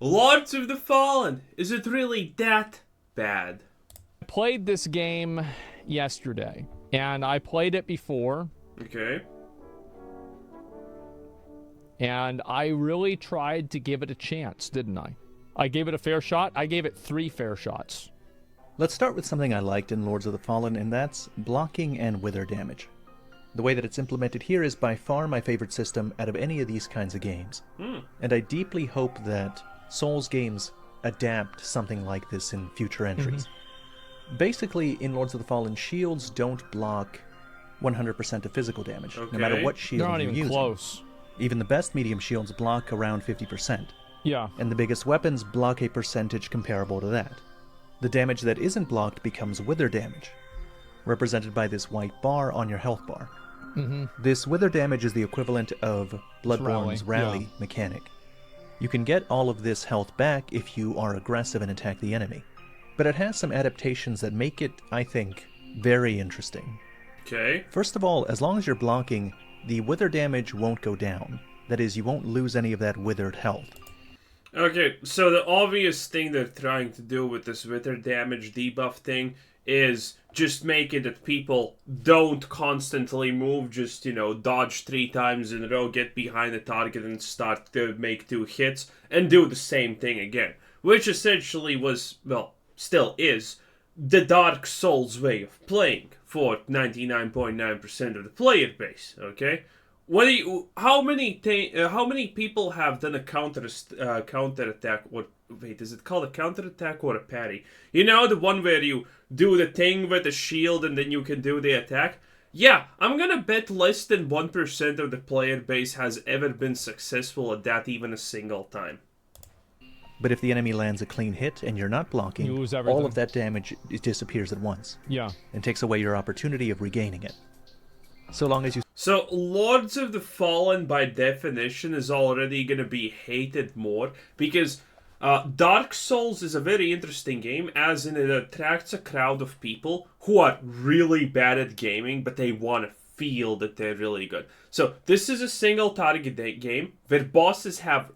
Lords of the Fallen, is it really that bad? I played this game yesterday, and I played it before, Okay. and I really tried to give it a chance, didn't I? I gave it a fair shot. I gave it 3 fair shots. Let's start with something I liked in Lords of the Fallen, and that's blocking and wither damage. The way that it's implemented here is by far my favorite system out of any of these kinds of games. And I deeply hope that Souls games adapt something like this in future entries. Basically, in Lords of the Fallen, shields don't block 100% of physical damage, no matter what shield They're not you're even using. close. Even the best medium shields block around 50%, Yeah. and the biggest weapons block a percentage comparable to that. The damage that isn't blocked becomes wither damage, represented by this white bar on your health bar. This wither damage is the equivalent of Bloodborne's rally mechanic. You can get all of this health back if you are aggressive and attack the enemy, but it has some adaptations that make it, I think, very interesting. Okay. First of all, as long as you're blocking, the wither damage won't go down. That is, you won't lose any of that withered health. Okay, so the obvious thing they're trying to do with this wither damage debuff thing is just make it that people don't constantly move, just, dodge 3 times in a row, get behind the target and start to make 2 hits, and do the same thing again. Which essentially was, well, still is, the Dark Souls way of playing for 99.9% of the player base, okay? How many people have done a counter attack? Or wait, is it called a counter attack or a parry? You know, the one where you do the thing with the shield and then you can do the attack. Yeah, I'm gonna bet less than 1% of the player base has ever been successful at that even a single time. But if the enemy lands a clean hit and you're not blocking, You lose all everything. of that damage disappears at once, Yeah. and takes away your opportunity of regaining it. So long as you So, Lords of the Fallen, by definition, is already going to be hated more, because Dark Souls is a very interesting game, as in it attracts a crowd of people who are really bad at gaming, but they want to feel that they're really good. So, this is a single target game, where bosses have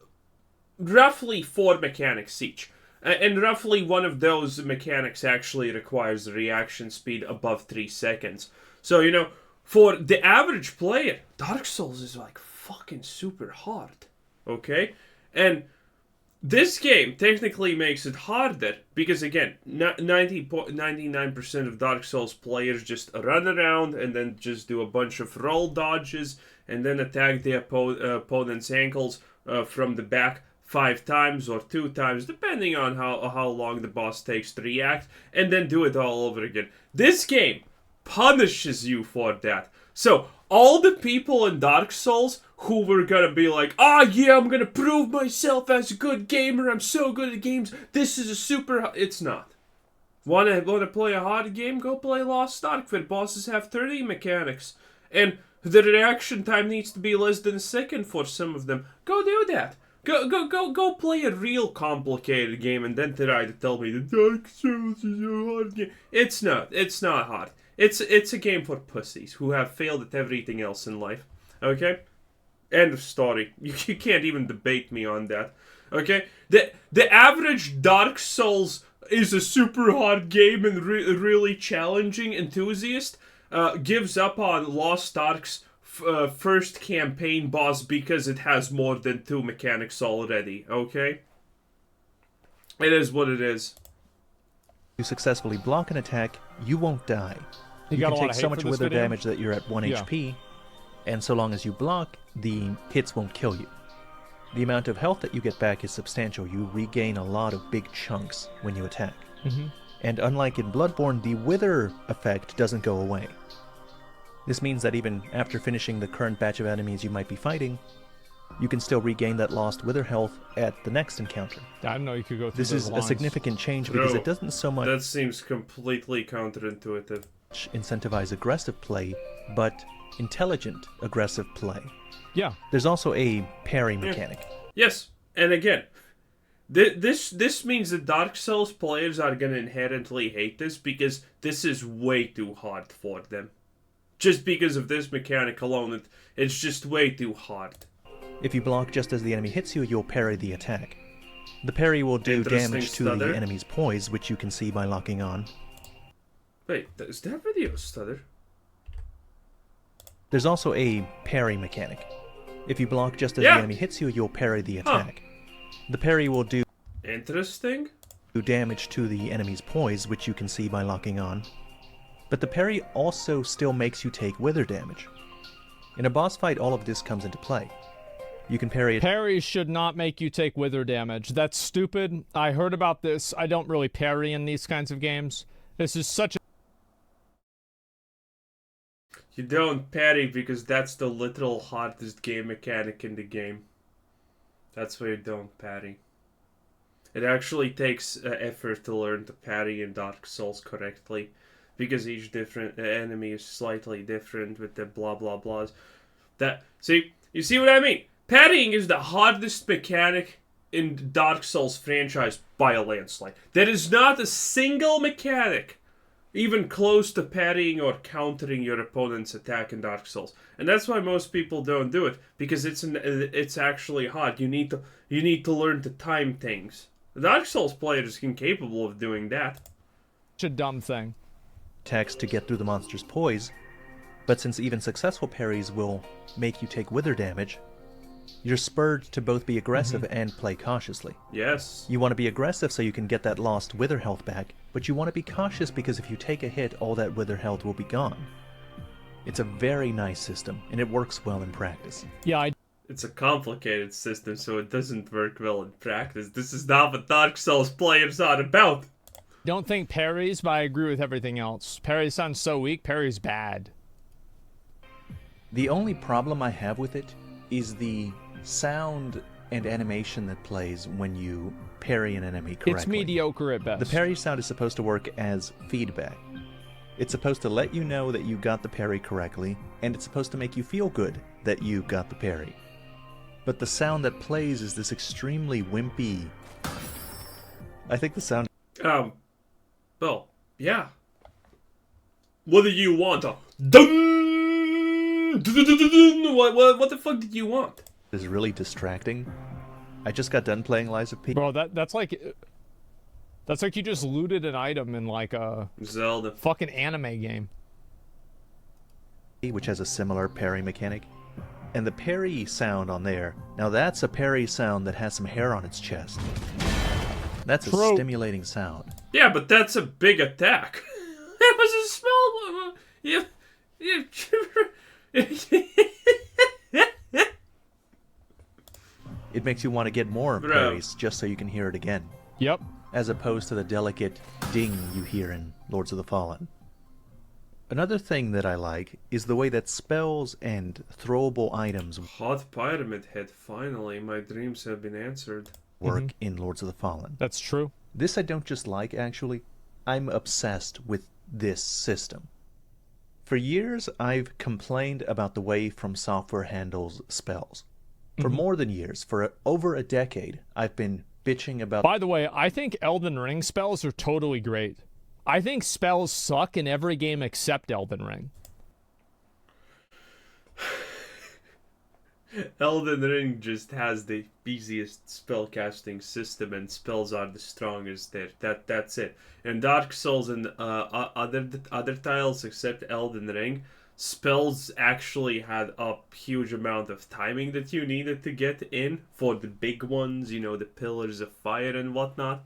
roughly 4 mechanics each. And roughly one of those mechanics actually requires a reaction speed above 3 seconds. So, for the average player, Dark Souls is like fucking super hard, okay? And this game technically makes it harder because, again, 99% of Dark Souls players just run around and then just do a bunch of roll dodges and then attack the opponent's ankles from the back 5 times or 2 times, depending on how long the boss takes to react, and then do it all over again. This game punishes you for that. So, all the people in Dark Souls who were gonna be like, yeah, I'm gonna prove myself as a good gamer, I'm so good at games, this is a super... It's not. Wanna play a hard game? Go play Lost Ark, where bosses have 30 mechanics. And the reaction time needs to be less than a second for some of them. Go do that. Go play a real complicated game and then try to tell me the Dark Souls is a hard game. It's not hard. It's a game for pussies who have failed at everything else in life. Okay? End of story. You can't even debate me on that. Okay? The average Dark Souls is a super hard game and really challenging enthusiast gives up on Lost Ark's first campaign boss because it has more than 2 mechanics already. Okay? It is what it is. successfully block an attack, you won't die. You You got a can lot take of so hate much for this wither video? damage that you're at 1 Yeah. HP, and so long as you block, the hits won't kill you. The amount of health that you get back is substantial. You regain a lot of big chunks when you attack. Mm-hmm. And unlike in Bloodborne, the wither effect doesn't go away. This means that even after finishing the current batch of enemies you might be fighting, you can still regain that lost wither health at the next encounter. I didn't know you could go through This those is a lines. significant change because No, it doesn't so much That seems completely counterintuitive. incentivize aggressive play, but intelligent aggressive play. Yeah. There's also a parry mechanic. Yes, and again, this means that Dark Souls players are going to inherently hate this because this is way too hard for them. Just because of this mechanic alone, it's just way too hard. If you block just as the enemy hits you, you'll parry the attack. The parry will do Interesting damage to stutter. the enemy's poise, which you can see by locking on. Wait, is that video stutter? There's also a parry mechanic. If you block just as Yeah. the enemy hits you, you'll parry the attack. The parry will do Interesting. damage to the enemy's poise, which you can see by locking on. But the parry also still makes you take wither damage. In a boss fight, all of this comes into play. You can parry it. Parries should not make you take wither damage. That's stupid. I heard about this. I don't really parry in these kinds of games. This is such a... You don't parry because that's the literal hardest game mechanic in the game. That's why you don't parry. It actually takes effort to learn to parry in Dark Souls correctly, because each different enemy is slightly different with the blah blah blahs. You see what I mean? Parrying is the hardest mechanic in Dark Souls franchise by a landslide. There is not a single mechanic even close to parrying or countering your opponent's attack in Dark Souls, and that's why most people don't do it, because it's actually hard. You need to learn to time things. The Dark Souls players are incapable of doing that. such a dumb thing. Attacks to get through the monster's poise, but since even successful parries will make you take wither damage, you're spurred to both be aggressive and play cautiously. Yes. You want to be aggressive so you can get that lost wither health back, but you want to be cautious because if you take a hit, all that wither health will be gone. It's a very nice system, and it works well in practice. Yeah, It's a complicated system, so it doesn't work well in practice. This is not what Dark Souls players are about. don't think parries, but I agree with everything else. Parries sounds so weak. Parries bad. The only problem I have with it is the sound and animation that plays when you parry an enemy correctly. It's mediocre at best. The parry sound is supposed to work as feedback. It's supposed to let you know that you got the parry correctly, and it's supposed to make you feel good that you got the parry. But the sound that plays is this extremely wimpy... I think the sound... Well, yeah. What do you want? Dun! What the fuck did you want? is really distracting. I just got done playing Lies of P. Bro, that's like you just looted an item in like a Zelda. fucking anime game. Which has a similar parry mechanic. And the parry sound on there, now that's a parry sound that has some hair on its chest. That's a True. stimulating sound. Yeah, but that's a big attack. It was a small one. It makes you want to get more Bro. parries just so you can hear it again, Yep. as opposed to the delicate ding you hear in Lords of the Fallen. Another thing that I like is the way that spells and throwable items Hot Pyramid Head, finally. My dreams have been answered. work in Lords of the Fallen. That's true. This I don't just like, actually. I'm obsessed with this system. For years, I've complained about the way From Software handles spells. For more than years, for over a decade, I've been bitching about... By the way, I think Elden Ring spells are totally great. I think spells suck in every game except Elden Ring. Elden Ring just has the easiest spellcasting system, and spells are the strongest there. That's it. And Dark Souls and other titles except Elden Ring, spells actually had a huge amount of timing that you needed to get in for the big ones, you know, the pillars of fire and whatnot.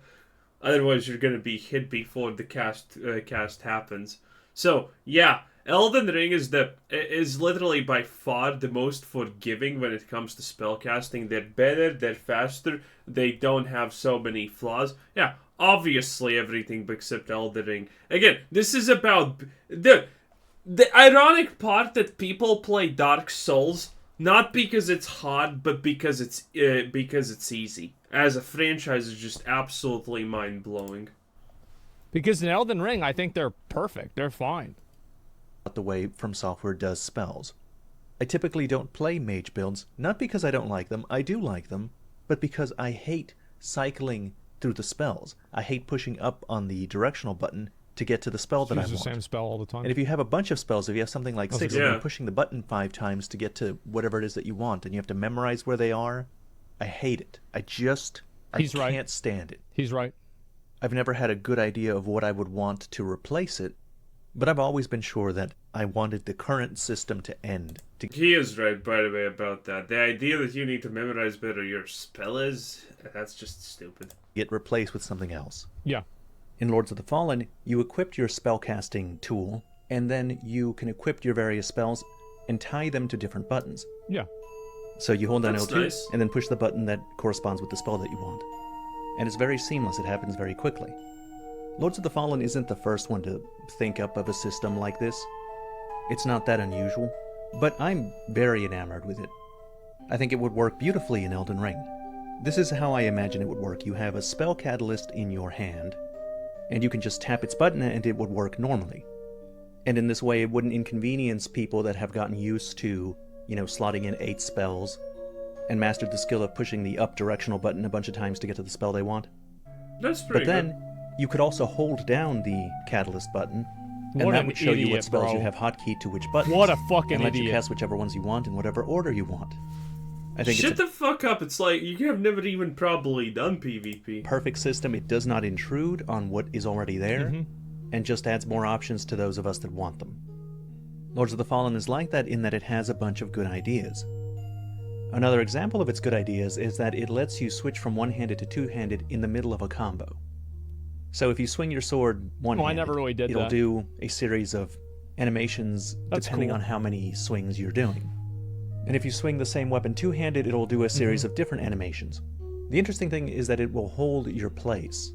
Otherwise, you're gonna be hit before the cast happens. So yeah, Elden Ring is literally by far the most forgiving when it comes to spellcasting. They're better, they're faster, they don't have so many flaws. Yeah, obviously everything except Elden Ring. Again, this is about the ironic part that people play Dark Souls not because it's hard, but because it's easy. As a franchise, is just absolutely mind-blowing. Because in Elden Ring, I think they're perfect. They're fine. the way From Software does spells. I typically don't play mage builds, not because I don't like them, I do like them, but because I hate cycling through the spells. I hate pushing up on the directional button to get to the spell that I Use the want. same spell all the time. And if you have a bunch of spells, if you have something like 6, Yeah. and you're pushing the button 5 times to get to whatever it is that you want, and you have to memorize where they are, I hate it. I He's right. I can't stand it. He's right. I've never had a good idea of what I would want to replace it, but I've always been sure that I wanted the current system to end. He is right, by the way, about that. The idea that you need to memorize better your spell is, that's just stupid. Get replaced with something else. Yeah. In Lords of the Fallen, you equipped your spellcasting tool, and then you can equip your various spells and tie them to different buttons. Yeah. So you hold down That's L2, nice. and then push the button that corresponds with the spell that you want. And it's very seamless, it happens very quickly. Lords of the Fallen isn't the first one to think up of a system like this. It's not that unusual, but I'm very enamored with it. I think it would work beautifully in Elden Ring. This is how I imagine it would work. You have a spell catalyst in your hand, and you can just tap its button and it would work normally. And in this way, it wouldn't inconvenience people that have gotten used to, slotting in 8 spells and mastered the skill of pushing the up directional button a bunch of times to get to the spell they want. That's pretty But then, you could also hold down the catalyst button, and What that an would show you idiot, what spells bro. you have hotkeyed to which buttons. What a fucking and let you idiot. cast whichever ones you want in whatever order you want. I think Shut it's a the fuck up. It's like, you have never even probably done PvP. perfect system. It does not intrude on what is already there, and just adds more options to those of us that want them. Lords of the Fallen is like that in that it has a bunch of good ideas. Another example of its good ideas is that it lets you switch from one-handed to two-handed in the middle of a combo. So if you swing your sword one-handed, I never really did it'll that. do a series of animations That's depending cool. on how many swings you're doing. And if you swing the same weapon two-handed, it'll do a series of different animations. The interesting thing is that it will hold your place.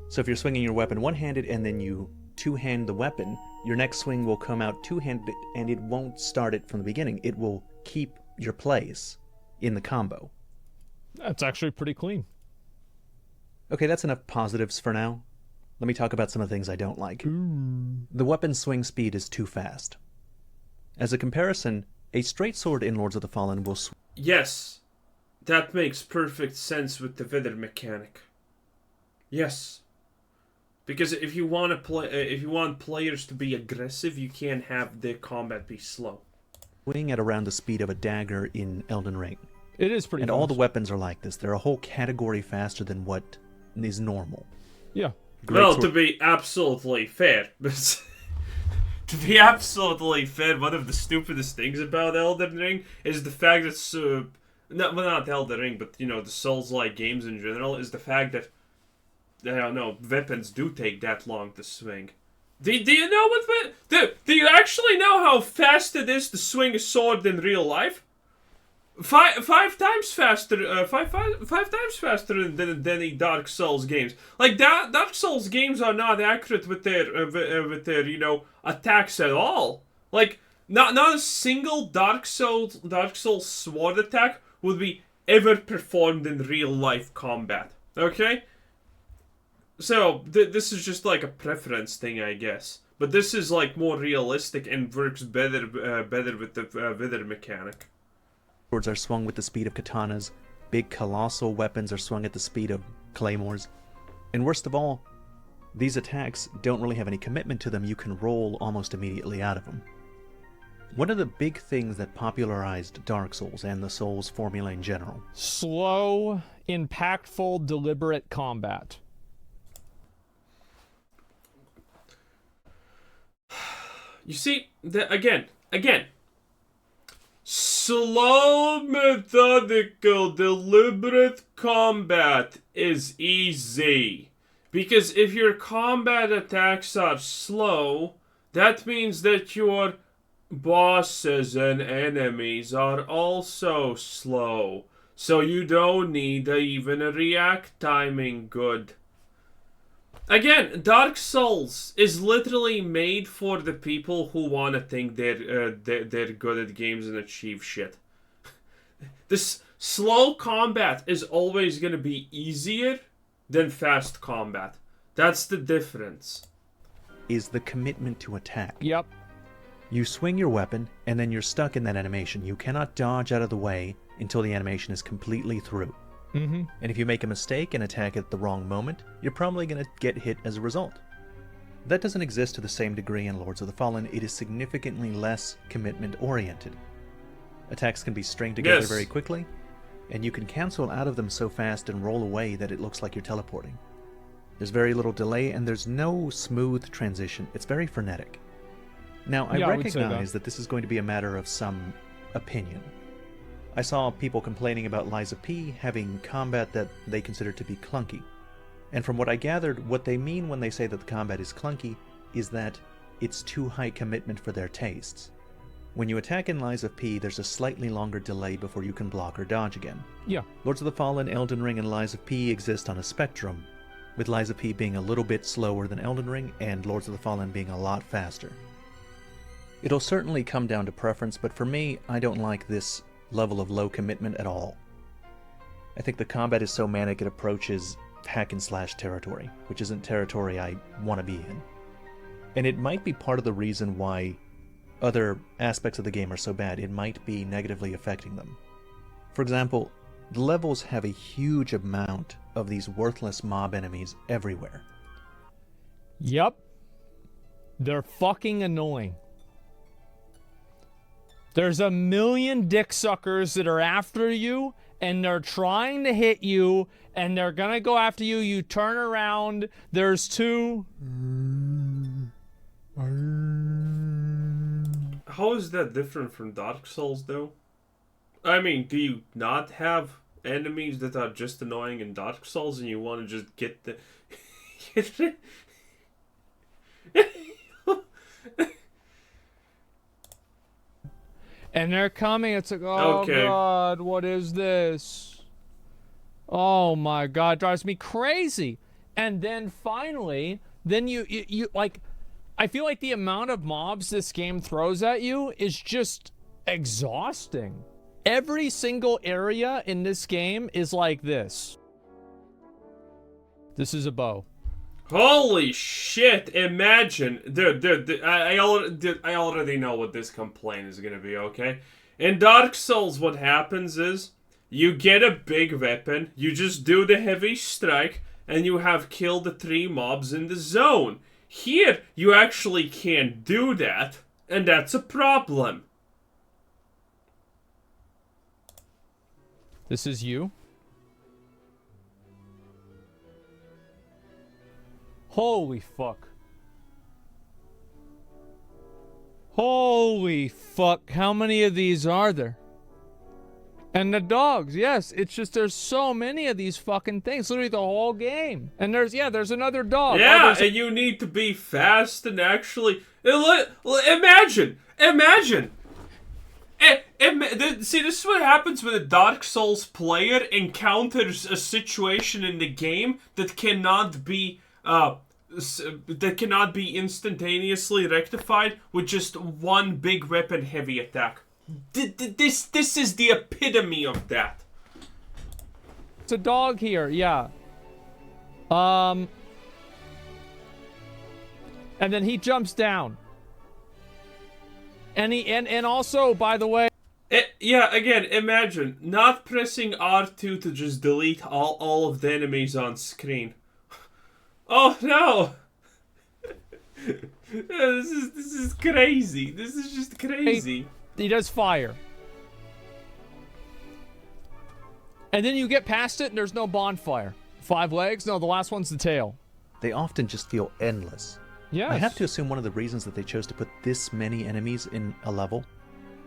So if you're swinging your weapon one-handed and then you two-hand the weapon, your next swing will come out two-handed and it won't start it from the beginning. It will keep your place in the combo. That's actually pretty clean. Okay, that's enough positives for now. Let me talk about some of the things I don't like. The weapon swing speed is too fast. As a comparison, a straight sword in Lords of the Fallen will Yes, that makes perfect sense with the wither mechanic. Yes, because if you want to play, if you want players to be aggressive, you can't have the combat be slow. swing at around the speed of a dagger in Elden Ring. It is pretty And fast. all the weapons are like this. They're a whole category faster than what is normal. Yeah. Great Well, sword- to be absolutely fair, to be absolutely fair, one of the stupidest things about Elden Ring is the fact that, not Elden Ring, but, the Souls-like games in general, is the fact that, I don't know, weapons do take that long to swing. Do you know what, do you actually know how fast it is to swing a sword in real life? Five times faster, five times faster than any Dark Souls games. Like Dark Souls games are not accurate with their attacks at all. Like not a single Dark Souls sword attack would be ever performed in real life combat. Okay, so this is just like a preference thing, I guess. But this is like more realistic and works better with the wither mechanic. Swords are swung with the speed of katanas. Big colossal weapons are swung at the speed of claymores. And worst of all, these attacks don't really have any commitment to them. You can roll almost immediately out of them. One of the big things that popularized Dark Souls and the Souls formula in general. Slow, impactful, deliberate combat. You see, again, slow, methodical, deliberate combat is easy. Because if your combat attacks are slow, that means that your bosses and enemies are also slow. So you don't need even a react timing good. Again, Dark Souls is literally made for the people who want to think they're good at games and achieve shit. This slow combat is always going to be easier than fast combat. That's the difference. Is the commitment to attack. Yep. You swing your weapon, and then you're stuck in that animation. You cannot dodge out of the way until the animation is completely through. Mm-hmm. And if you make a mistake and attack at the wrong moment, you're probably going to get hit as a result. That doesn't exist to the same degree in Lords of the Fallen. It is significantly less commitment-oriented. Attacks can be stringed together Yes. very quickly, and you can cancel out of them so fast and roll away that it looks like you're teleporting. There's very little delay, and there's no smooth transition. It's very frenetic. Now, I recognize that this is going to be a matter of some opinion. I saw people complaining about Lies of P having combat that they consider to be clunky. And from what I gathered, what they mean when they say that the combat is clunky is that it's too high commitment for their tastes. When you attack in Lies of P, there's a slightly longer delay before you can block or dodge again. Yeah. Lords of the Fallen, Elden Ring, and Lies of P exist on a spectrum, with Lies of P being a little bit slower than Elden Ring, and Lords of the Fallen being a lot faster. It'll certainly come down to preference, but for me, I don't like this level of low commitment at all. I think the combat is so manic it approaches hack and slash territory, which isn't territory I want to be in. And it might be part of the reason why other aspects of the game are so bad. It might be negatively affecting them. For example, the levels have a huge amount of these worthless mob enemies everywhere. Yep. They're fucking annoying. There's a million dick suckers that are after you, and they're trying to hit you, and they're gonna go after you. You turn around, there's two. How is that different from Dark Souls, though? I mean, do you not have enemies that are just annoying in Dark Souls, and you want to just get the... And they're coming. It's like, oh Okay. God, what is this? Oh my God, drives me crazy. And then finally, then you like, I feel like the amount of mobs this game throws at you is just exhausting. Every single area in this game is like this. This is a bow. Holy shit! Imagine, dude, I already know what this complaint is gonna be. Okay, in Dark Souls, what happens is you get a big weapon, you just do the heavy strike, and you have killed the 3 mobs in the zone. Here, you actually can't do that, and that's a problem. This is you. Holy fuck. Holy fuck. How many of these are there? And the dogs, yes. It's just there's so many of these fucking things. Literally the whole game. And there's another dog. Yeah, and you need to be fast and actually... Imagine! See, this is what happens when a Dark Souls player encounters a situation in the game that cannot be instantaneously rectified with just one big weapon heavy attack. This is the epitome of that. It's a dog here, yeah. And then he jumps down. And also, by the way, yeah, again, imagine not pressing R2 to just delete all of the enemies on screen. Oh no! This is crazy. This is just crazy. He does fire. And then you get past it and there's no bonfire. 5 legs? No, the last one's the tail. They often just feel endless. Yes. I have to assume one of the reasons that they chose to put this many enemies in a level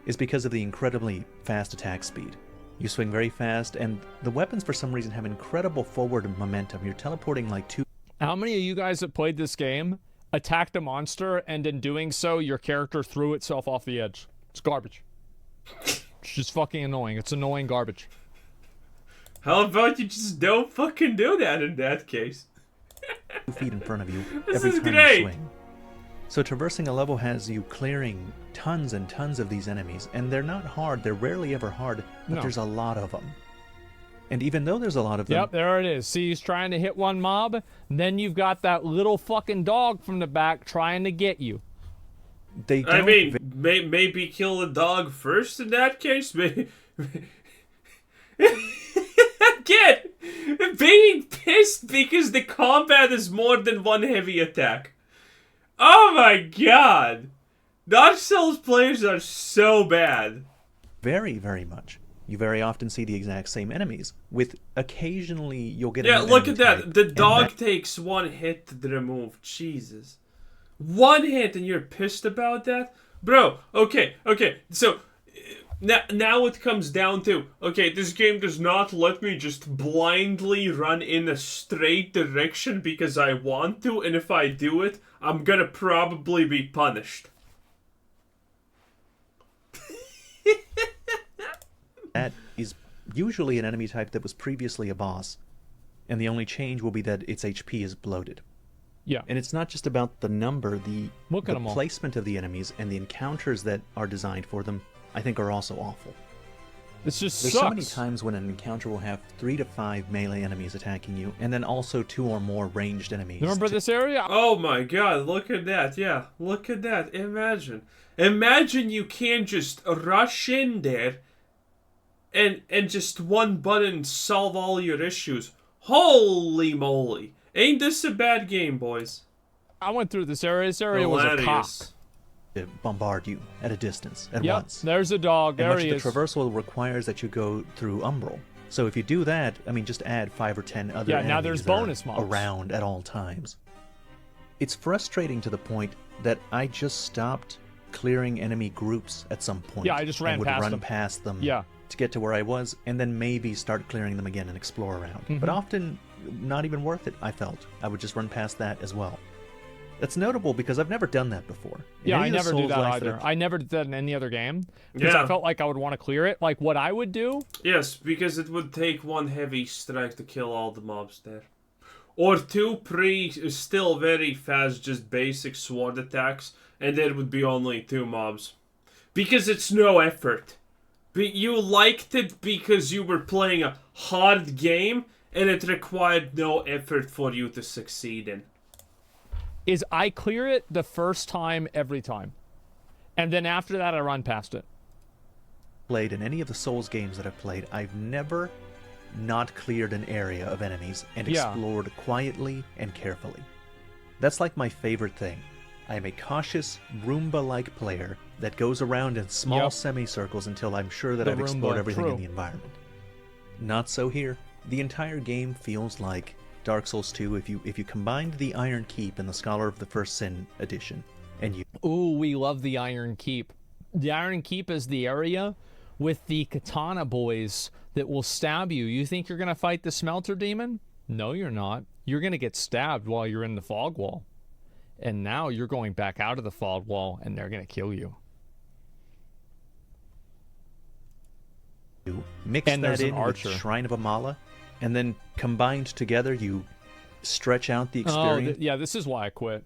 is because of the incredibly fast attack speed. You swing very fast, and the weapons for some reason have incredible forward momentum. You're teleporting like 2... How many of you guys that played this game attacked a monster, and in doing so, your character threw itself off the edge? It's garbage. It's just fucking annoying. It's annoying garbage. How about you just don't fucking do that in that case? 2 feet in front of you This every is time great. you swing. So traversing a level has you clearing tons and tons of these enemies, and they're not hard. They're rarely ever hard, but No. there's a lot of them. And even though there's a lot of them... Yep, there it is. See, he's trying to hit one mob, and then you've got that little fucking dog from the back trying to get you. They don't... I mean, maybe kill the dog first in that case. Maybe... Again, being pissed because the combat is more than one heavy attack. Oh my god! Dark Souls players are so bad. Very, very much. You very often see the exact same enemies, with occasionally you'll get Yeah, a new look enemy at that. type, The and dog takes 1 hit to remove. Jesus. 1 hit and you're pissed about that? Bro, okay. So, now it comes down to, okay, this game does not let me just blindly run in a straight direction because I want to, and if I do it, I'm gonna probably be punished. that is usually an enemy type that was previously a boss, and the only change will be that its HP is bloated. Yeah. And it's not just about the number, the Look at 'em all. placement of the enemies and the encounters that are designed for them, I think are also awful. This just There's sucks. so many times when an encounter will have 3 to 5 melee enemies attacking you, and then also 2 or more ranged enemies. Remember this area? Oh my god, look at that. Yeah, look at that. Imagine you can't just rush in there and just one button solve all your issues. Holy moly. Ain't this a bad game, boys? I went through this area. This area was a cock. To bombard you at a distance at Yep, once. there's a dog. And There much he of is. the traversal requires that you go through Umbral. So if you do that, I mean, just add 5 or 10 other Yeah, enemies now there's that are bonus mobs. around at all times. It's frustrating to the point that I just stopped clearing enemy groups at some point. Yeah, I just ran and would past run them. past them Yeah. to get to where I was, and then maybe start clearing them again and explore around. But often, not even worth it, I felt. I would just run past that as well. That's notable because I've never done that before. In Yeah, any I of the never do that Souls-likes either. I've- I never did that in any other game because Yeah. I felt like I would want to clear it. Like what I would do. Yes, because it would take 1 heavy strike to kill all the mobs there. Or 2 still very fast, just basic sword attacks, and there would be only 2 mobs. Because it's no effort. You liked it because you were playing a hard game, and it required no effort for you to succeed in. Is I clear it the first time every time, and then after that I run past it. played in any of the Souls games that I've played, I've never not cleared an area of enemies and Yeah. explored quietly and carefully. That's like my favorite thing. I am a cautious, Roomba-like player that goes around in small Yep. semicircles until I'm sure that The I've explored Roomba, everything true. in the environment. Not so here. The entire game feels like Dark Souls 2 if you combined the Iron Keep and the Scholar of the First Sin edition, and you Ooh, we love the Iron Keep. The Iron Keep is the area with the katana boys that will stab you. You think you're going to fight the smelter demon? No, you're not. You're going to get stabbed while you're in the fog wall. And now you're going back out of the fog wall and they're going to kill you. mix And that there's an in with archer. Shrine of Amala, and then combined together you stretch out the Oh, experience yeah, this is why I quit.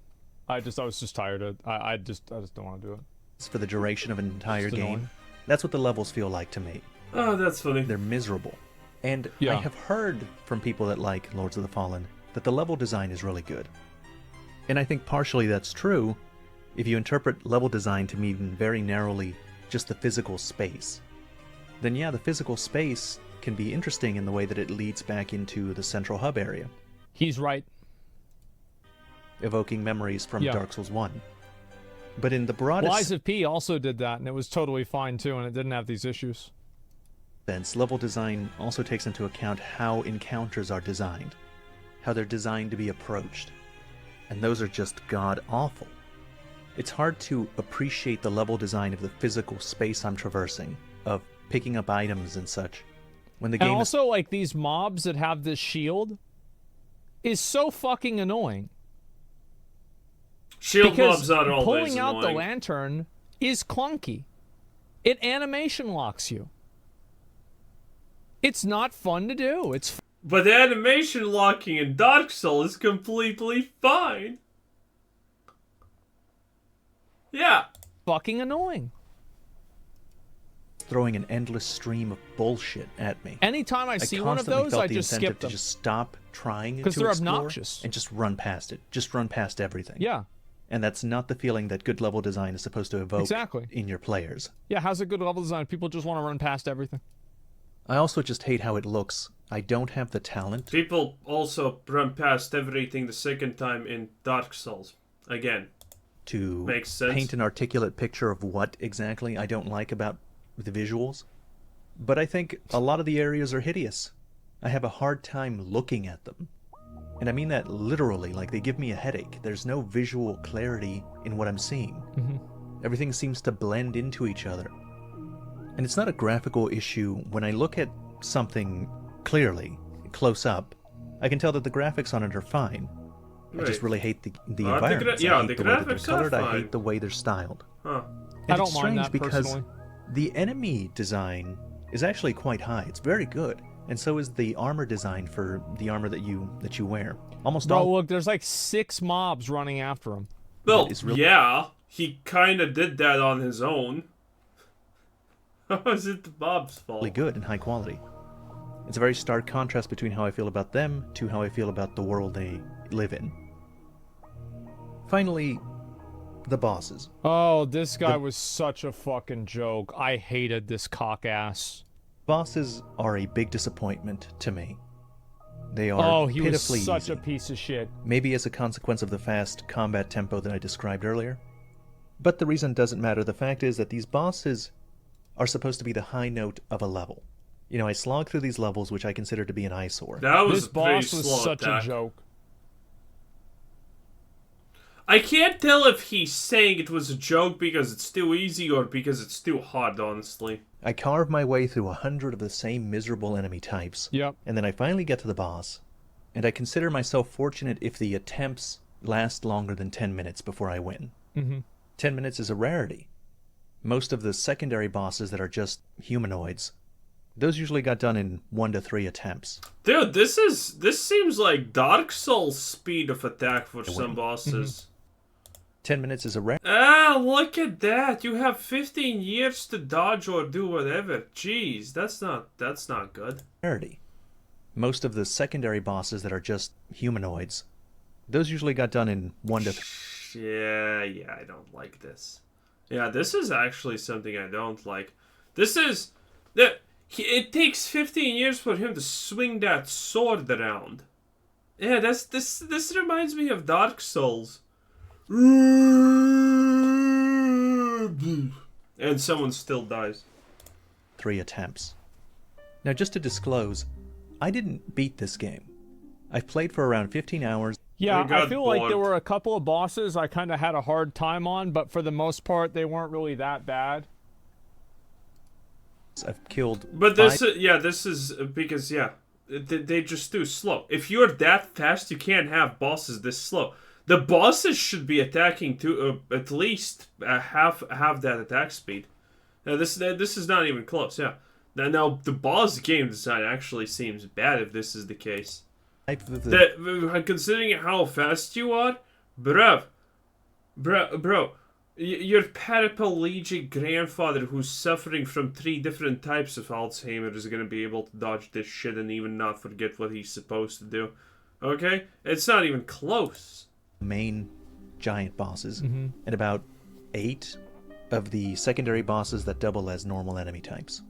I was just tired of I just don't want to do it. for the duration of an entire It's game. annoying. That's what the levels feel like to me. Oh, that's funny. They're miserable. And I Yeah. have heard from people that like Lords of the Fallen that the level design is really good. And I think partially that's true if you interpret level design to mean very narrowly just the physical space. Then yeah, the physical space can be interesting in the way that it leads back into the central hub area, He's right. evoking memories from Yeah. Dark Souls 1. But in the broadest Lies of P also did that, and it was totally fine too, and it didn't have these issues. sense, level design also takes into account how encounters are designed, how they're designed to be approached. And those are just god-awful. It's hard to appreciate the level design of the physical space I'm traversing, of picking up items and such, when the And game is also, like, these mobs that have this shield is so fucking annoying. Shield Because mobs are always pulling out the annoying. lantern is clunky. It animation locks you. It's not fun to do. It's But the animation locking in Dark Souls is completely fine. Yeah. fucking annoying. throwing an endless stream of bullshit at me. Anytime I I see one of constantly those, felt I the just incentive skip to them. just stop trying 'Cause to they're explore obnoxious. and just run past it. Just run past everything. Yeah, And that's not the feeling that good level design is supposed to evoke Exactly. in your players. yeah. How's a good level design? People just want to run past everything. I also just hate how it looks. I don't have the talent. People also run past everything the second time in Dark Souls. Again. To Makes sense. paint an articulate picture of what exactly I don't like about the visuals. But I think a lot of the areas are hideous. I have a hard time looking at them. And I mean that literally, like they give me a headache. There's no visual clarity in what I'm seeing. Everything seems to blend into each other. And it's not a graphical issue. When I look at something clearly, close up, I can tell that the graphics on it are fine. I just really hate the environments. Yeah, I hate the the way that they're graphics colored. are I fine. hate the way they're styled. Huh. And I don't it's mind strange that because personally. the enemy design is actually quite high. It's very good. And so is the armor design for the armor that you wear. Almost Bro, all look, there's like 6 mobs running after him. Well, it's really- yeah, he kind of did that on his own. How is it the Bob's fault? really good and high quality. It's a very stark contrast between how I feel about them to how I feel about the world they live in. Finally, the bosses. Oh, this guy was such a fucking joke. I hated this cock ass. Bosses are a big disappointment to me. They are Oh, he was pitifully such easy. a piece of shit. Maybe as a consequence of the fast combat tempo that I described earlier. But the reason doesn't matter. The fact is that these bosses are supposed to be the high note of a level. You know, I slog through these levels, which I consider to be an eyesore. That was This a pretty boss was slow such attack. a joke. I can't tell if he's saying it was a joke because it's too easy or because it's too hard, honestly. I carve my way through 100 of the same miserable enemy types. Yep. And then I finally get to the boss. And I consider myself fortunate if the attempts last longer than 10 minutes before I win. 10 minutes is a rarity. Most of the secondary bosses that are just humanoids, those usually got done in 1 to 3 attempts. Dude, this seems like Dark Souls speed of attack for some bosses. 10 minutes is a Ah, look at that! You have 15 years to dodge or do whatever. Jeez, that's not good. rarity. Most of the secondary bosses that are just humanoids, those usually got done in 1 to 3. Yeah, I don't like this. Yeah, this is actually something I don't like. It takes 15 years for him to swing that sword around. Yeah, this reminds me of Dark Souls. And someone still dies. 3 attempts. Now, just to disclose, I didn't beat this game. I've played for around 15 hours. Yeah, I got I feel like there bored. were a couple of bosses I kind of had a hard time on, but for the most part, they weren't really that bad. I've killed But 5 this is because they're just too slow. If you're that fast, you can't have bosses this slow. The bosses should be attacking to at least half that attack speed. Now this is not even close. Yeah. Now the boss game design actually seems bad if this is the case. of the Considering how fast you are, bro, your paraplegic grandfather who's suffering from 3 different types of Alzheimer is gonna be able to dodge this shit and even not forget what he's supposed to do. Okay? It's not even close. main giant bosses and about 8 of the secondary bosses that double as normal enemy types.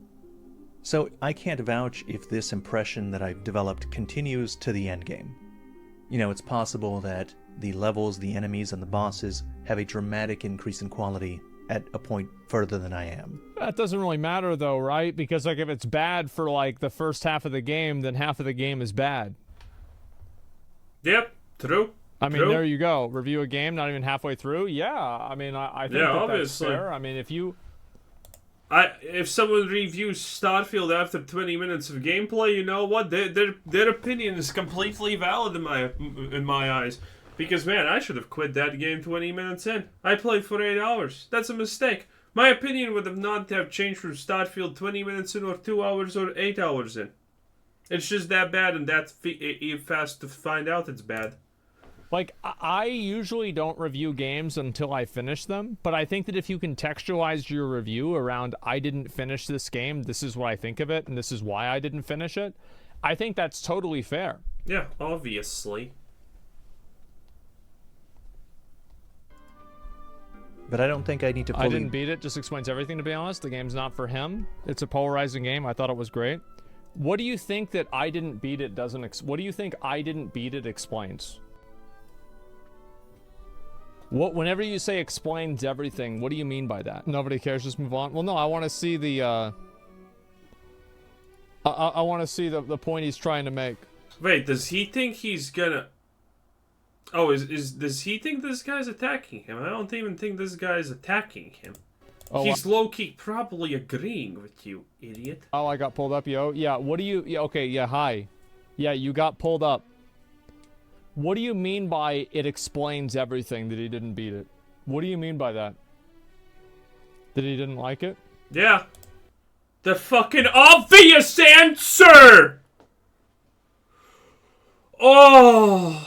So I can't vouch if this impression that I've developed continues to the end game. You know, it's possible that the levels, the enemies, and the bosses have a dramatic increase in quality at a point further than I am. That doesn't really matter though, right? Because like if it's bad for like the first half of the game, then half of the game is bad. Yep, true. I mean, True. there you go. Review a game not even halfway through. Yeah, I mean, I think Yeah, that's obviously. fair. I mean, If someone reviews Starfield after 20 minutes of gameplay, you know what? Their opinion is completely valid in my eyes. Because man, I should have quit that game 20 minutes in. I played for 8 hours. That's a mistake. My opinion would have not have changed from Starfield 20 minutes in or 2 hours or 8 hours in. It's just that bad and that fast to find out it's bad. like, I usually don't review games until I finish them, but I think that if you contextualize your review around I didn't finish this game, this is what I think of it, and this is why I didn't finish it, I think that's totally fair. Yeah, obviously. But I don't think I need to fully... I didn't beat it, just explains everything, to be honest. The game's not for him. It's a polarizing game. I thought it was great. What do you think that I didn't beat it doesn't... what do you think I didn't beat it explains? Whenever you say explains everything, what do you mean by that? Nobody cares, just move on. Well, no, I want to see the I want to see the point he's trying to make. Wait, does he think he's gonna... Oh, does he think this guy's attacking him? I don't even think this guy's attacking him. Oh, He's low-key probably agreeing with you, idiot. Oh, I got pulled up, yo. Yeah, what do you... Yeah, okay, yeah, hi. Yeah, you got pulled up. What do you mean by it explains everything that he didn't beat it? What do you mean by that? That he didn't like it? Yeah. The fucking obvious answer! Oh...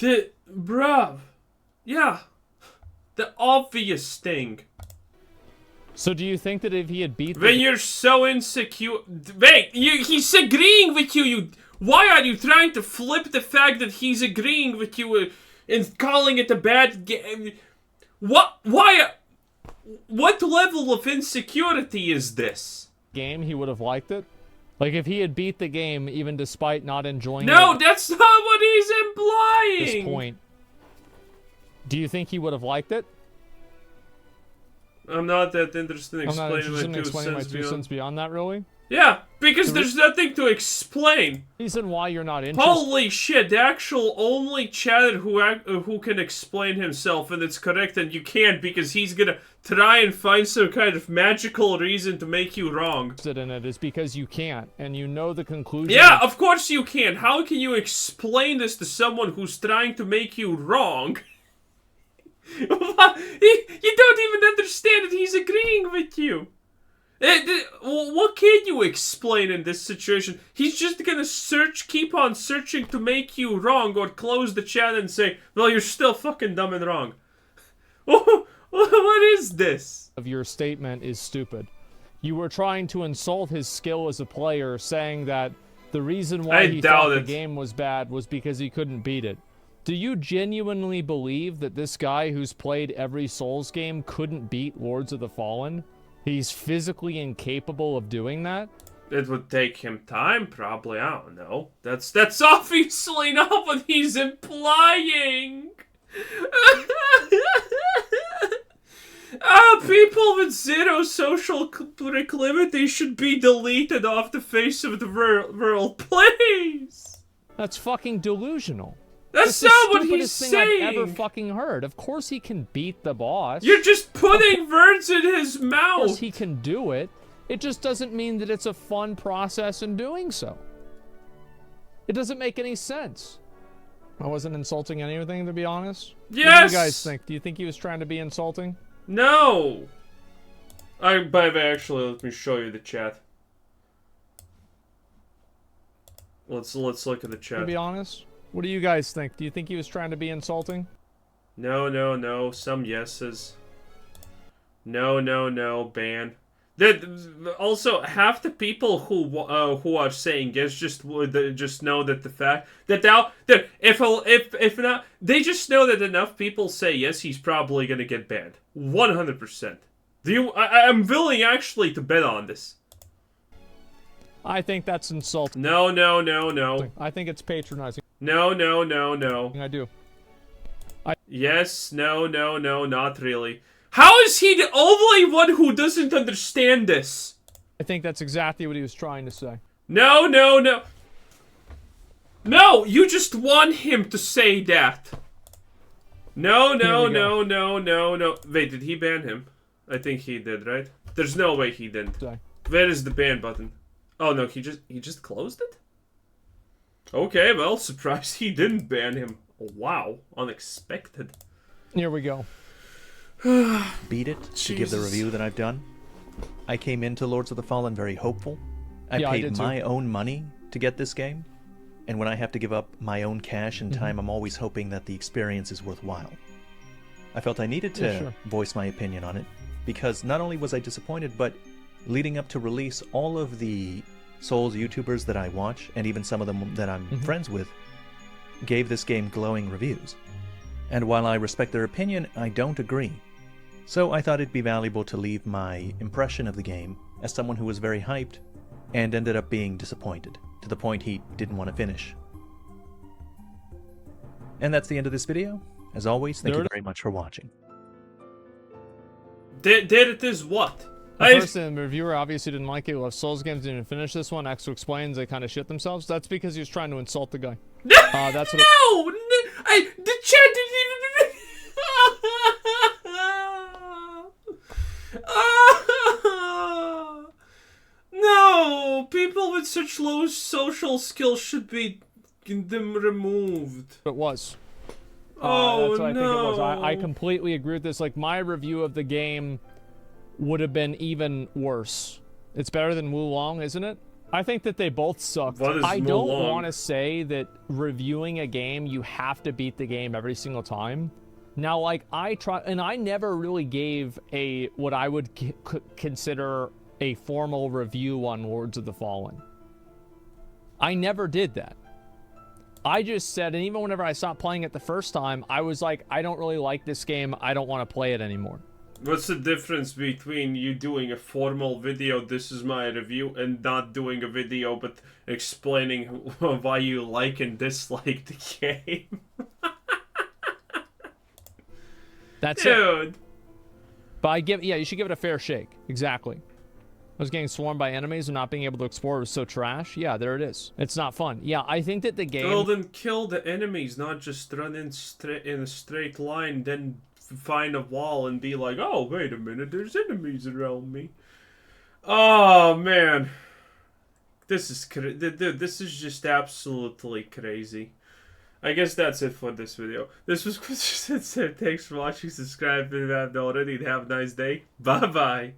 Bruv. Yeah. The obvious thing. So do you think that if he had beat the... When you're so insecure... Wait, he's agreeing with you, Why are you trying to flip the fact that he's agreeing with you and calling it a bad game? What? Why? What level of insecurity is this? Game, he would have liked it? Like, if he had beat the game, even despite not enjoying it... No, that's not what he's implying! At this point. Do you think he would have liked it? I'm not that interested in I'm not explaining interested in explaining my 2 cents beyond that, really? Yeah, because there's nothing to explain. Reason why you're not interested... Holy shit, the actual only chatter who can explain himself, and it's correct, and you can't because he's gonna try and find some kind of magical reason to make you wrong. ...in it is because you can't, and you know the conclusion... Yeah, of course you can. How can you explain this to someone who's trying to make you wrong? You don't even understand that he's agreeing with you. What can you explain in this situation? He's just gonna keep on searching to make you wrong, or close the chat and say, well, you're still fucking dumb and wrong. What is this? ...of your statement is stupid. You were trying to insult his skill as a player, saying that the reason why he thought the game was bad was because he couldn't beat it. Do you genuinely believe that this guy who's played every Souls game couldn't beat Lords of the Fallen? He's physically incapable of doing that? It would take him time, probably. I don't know. That's obviously not what he's implying. People with zero social proclivity should be deleted off the face of the world, please. That's fucking delusional. That's not what he's saying. saying. I've ever fucking heard. Of course he can beat the boss. You're just putting words in his mouth. Of course he can do it. It just doesn't mean that it's a fun process in doing so. It doesn't make any sense. I wasn't insulting anything, to be honest. Yes. What do you guys think? Do you think he was trying to be insulting? No. By the way, actually, let me show you the chat. Let's look at the chat. To be honest. What do you guys think? Do you think he was trying to be insulting? No. Some yeses. No. Ban. Also, half the people who are saying yes just know that the fact that if not, they just know that enough people say yes, he's probably gonna get banned. 100%. I'm willing actually to bet on this. I think that's insulting. No. I think it's patronizing. No. I do. Yes, no, not really. How is he the only one who doesn't understand this? I think that's exactly what he was trying to say. No. No, you just want him to say that. No. Wait, did he ban him? I think he did, right? There's no way he didn't. Sorry. Where is the ban button? Oh no, he just closed it? Okay, well, surprised he didn't ban him. Wow, unexpected. Here we go. Beat it to give the review that I've done. I came into Lords of the Fallen very hopeful. I paid my own money to get this game, and when I have to give up my own cash and time, I'm always hoping that the experience is worthwhile. I felt I needed to voice my opinion on it, because not only was I disappointed, but leading up to release, all of the Souls YouTubers that I watch, and even some of them that I'm friends with, gave this game glowing reviews. And while I respect their opinion, I don't agree. So I thought it'd be valuable to leave my impression of the game as someone who was very hyped and ended up being disappointed, to the point he didn't want to finish. And that's the end of this video. As always, thank you very much for watching. Did it is what? The person, the reviewer, obviously didn't like it. Well, if Souls games didn't finish this one, Exo explains they kind of shit themselves. That's because he was trying to insult the guy. That's what The chat didn't even... No! People with such low social skills should be them removed. it was. Oh, that's what I think it was. no. I completely agree with this. Like, my review of the game would have been even worse. It's better than Wulong, isn't it? I think that they both sucked. What is I don't Wulong? want to say that reviewing a game, you have to beat the game every single time. Now, like, I try, and I never really gave what I would consider a formal review on Lords of the Fallen. I never did that. I just said, and even whenever I stopped playing it the first time, I was like, I don't really like this game. I don't want to play it anymore. What's the difference between you doing a formal video, this is my review, and not doing a video but explaining why you like and dislike the game? That's Dude. it. But you should give it a fair shake. Exactly. I was getting swarmed by enemies and not being able to explore was so trash. Yeah, there it is. It's not fun. Yeah, I think that the game... Well, then kill the enemies, not just run in a straight line, then find a wall and be like, oh, wait a minute, there's enemies around me. Oh, man. This is this is just absolutely crazy. I guess that's it for this video. This was Chris. Thanks for watching. Subscribe if you haven't already. Have a nice day. Bye-bye.